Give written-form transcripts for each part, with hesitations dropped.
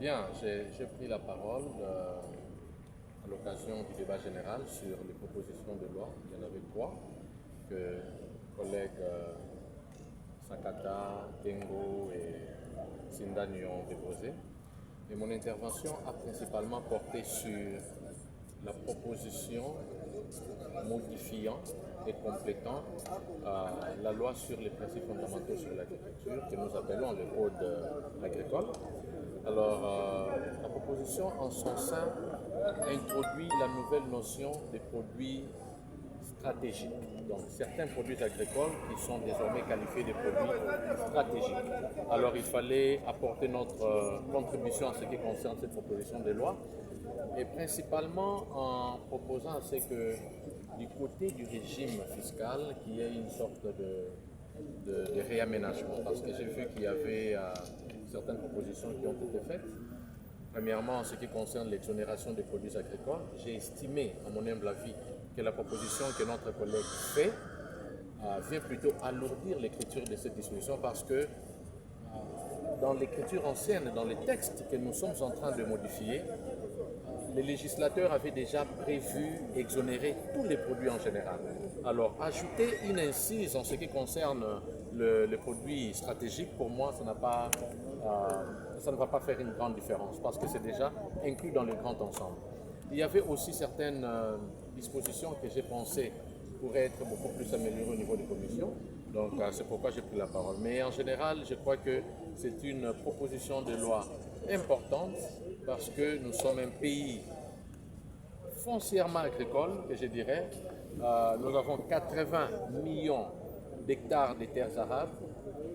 Bien, j'ai pris la parole à l'occasion du débat général sur les propositions de loi. Il y en avait trois que les collègues Sakata, Tengo et Sindani ont déposées. Et mon intervention a principalement porté sur la proposition modifiant et complétant la loi sur les principes fondamentaux sur l'agriculture que nous appelons le code agricole. Alors, la proposition en son sein introduit la nouvelle notion des produits stratégiques. Donc, certains produits agricoles qui sont désormais qualifiés de produits stratégiques. Alors, il fallait apporter notre contribution à ce qui concerne cette proposition de loi, et principalement en proposant à ce que du côté du régime fiscal, qu'il y ait une sorte de réaménagement, parce que j'ai vu qu'il y avait certaines propositions qui ont été faites. Premièrement, en ce qui concerne l'exonération des produits agricoles, j'ai estimé, à mon humble avis, que la proposition que notre collègue fait vient plutôt alourdir l'écriture de cette disposition, parce que dans l'écriture ancienne, dans les textes que nous sommes en train de modifier, les législateurs avaient déjà prévu exonérer tous les produits en général. Alors, ajouter une incise en ce qui concerne les produits stratégiques, pour moi, ça ne va pas faire une grande différence, parce que c'est déjà inclus dans le grand ensemble. Il y avait aussi certaines dispositions que j'ai pensé pourraient être beaucoup plus améliorées au niveau des commissions. Donc, c'est pourquoi j'ai pris la parole. Mais en général, je crois que c'est une proposition de loi importante, parce que nous sommes un pays foncièrement agricole, que je dirais. Nous avons 80 millions d'hectares de terres arables,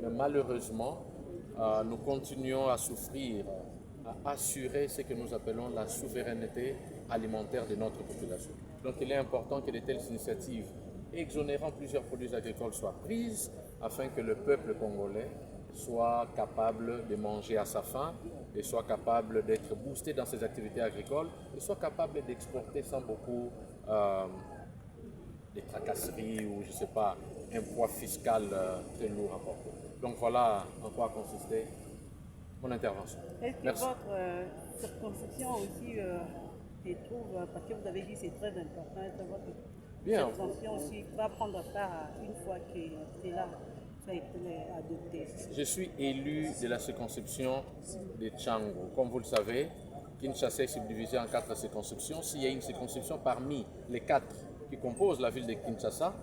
mais malheureusement, nous continuons à souffrir, à assurer ce que nous appelons la souveraineté alimentaire de notre population. Donc il est important que de telles initiatives exonérant plusieurs produits agricoles soient prises afin que le peuple congolais soit capable de manger à sa faim et soit capable d'être boosté dans ses activités agricoles et soit capable d'exporter sans beaucoup de tracasseries ou je ne sais pas, un poids fiscal très lourd à porter. Donc voilà en quoi consistait mon intervention. Est-ce que votre circonscription aussi se trouve, parce que vous avez dit que c'est très important, est-ce que votre circonscription aussi va prendre part une fois que cela a été adopté? Je suis élu de la circonscription de Tchango. Comme vous le savez, Kinshasa est subdivisé en 4 circonscriptions. S'il y a une circonscription parmi les 4 qui composent la ville de Kinshasa,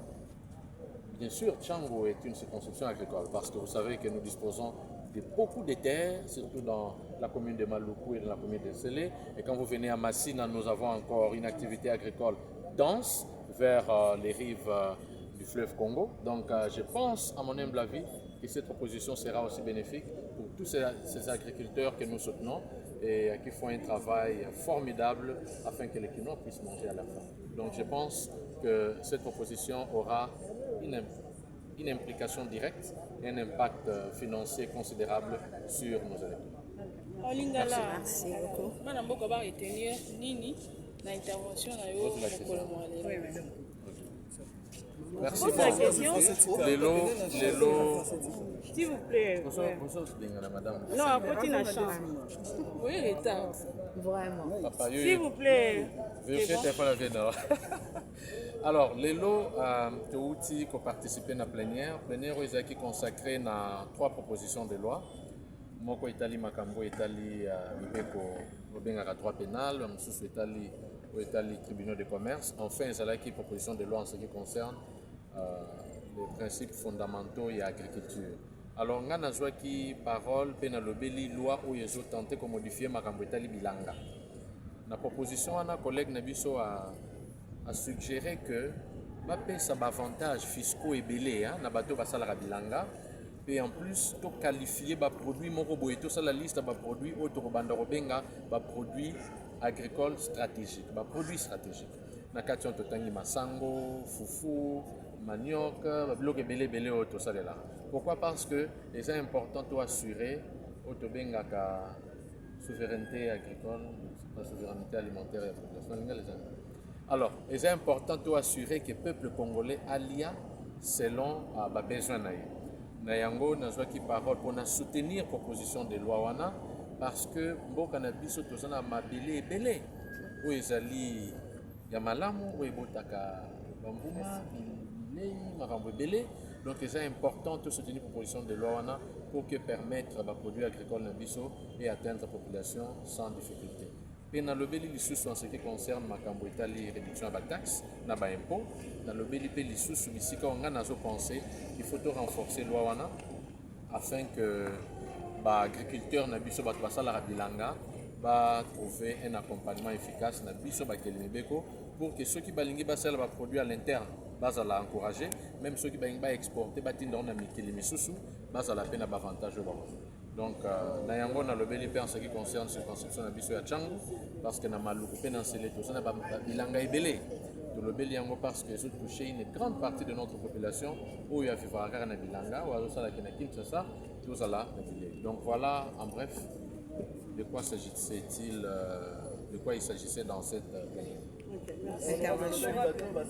bien sûr, Tchango est une circonscription agricole, parce que vous savez que nous disposons de beaucoup de terres, surtout dans la commune de Maluku et dans la commune de Sélé. Et quand vous venez à Massina, nous avons encore une activité agricole dense vers les rives du fleuve Congo. Donc je pense, à mon humble avis, que cette proposition sera aussi bénéfique pour tous ces agriculteurs que nous soutenons et qui font un travail formidable afin que les Kinois puissent manger à la fin. Donc je pense que cette proposition aura une implication directe et un impact financier considérable sur nos électeurs. Merci beaucoup. Merci beaucoup. Les lots. S'il vous plaît. Madame. Non, apportez la chance. Oui, Vraiment. S'il vous plaît. Alors, les lots de outils qui ont participé à la plénière ont consacré à 3 propositions de loi. Moko Itali Makambo Itali Mibeko Obengaka droit pénal, Moussous Itali tribunaux de commerce. Enfin, il y a une proposition de loi en ce qui concerne les principes fondamentaux et l'agriculture. Alors, on a qui parole pénalobeli loi où ils ont tenté de modifier Makambo Itali Bilanga. La proposition, un collègue Nabiso a suggéré que ça a avantages fiscaux et belés na bateau va salara bilanga. Et en plus, tu qualifier les produits moroboito, ça la liste des produits autorobandarobenga, des produits agricoles stratégiques, des produits stratégiques. Nakati on totangi masango, fufu, manioc, bloc belé auto ça là. Pourquoi? Parce que c'est important de assurer autobenga ka souveraineté agricole, la souveraineté alimentaire et la population. Alors, c'est important de assurer que le peuple congolais allia selon les besoins. Na yango nazwaki parole pour soutenir proposition de loi wana parce que mboka na biso toza na mabele ebele oyo ezali ya malamu oyo ebotaka bambuma bilei makambo ebele. Donc c'est important de soutenir la proposition de loi pour que permettre les produits agricoles na biso et atteindre la population sans difficulté. Et dans le béli lisusu en ce qui concerne makambo etali réduction de la taxe na ba impôt, dans le béli pe lisusu bisika on a pensé qu'il faut renforcer loi wana afin que ba agriculteurs na biso ba basala bilanga ba trouver un accompagnement efficace na biso ba kelimebeko pour que ceux qui balingi basala ba produits à l'interne bazala encourager, même ceux qui balingi ba exporter ba tinda on a mikili misusu bazala pe na ba avantage ba. Donc na yango na lobeli pe en ce qui concerne circonscription na biso ya Changu parce que na maluku pe na seleto ça na ba bilanga ebele to lobeli yango parce que ça touche une grande partie de notre population où il y a vivre à na bilanga ou ça la kena Kinshasa tout ça là. Donc voilà en bref de quoi s'agissait-il de quoi il s'agissait dans cette intervention.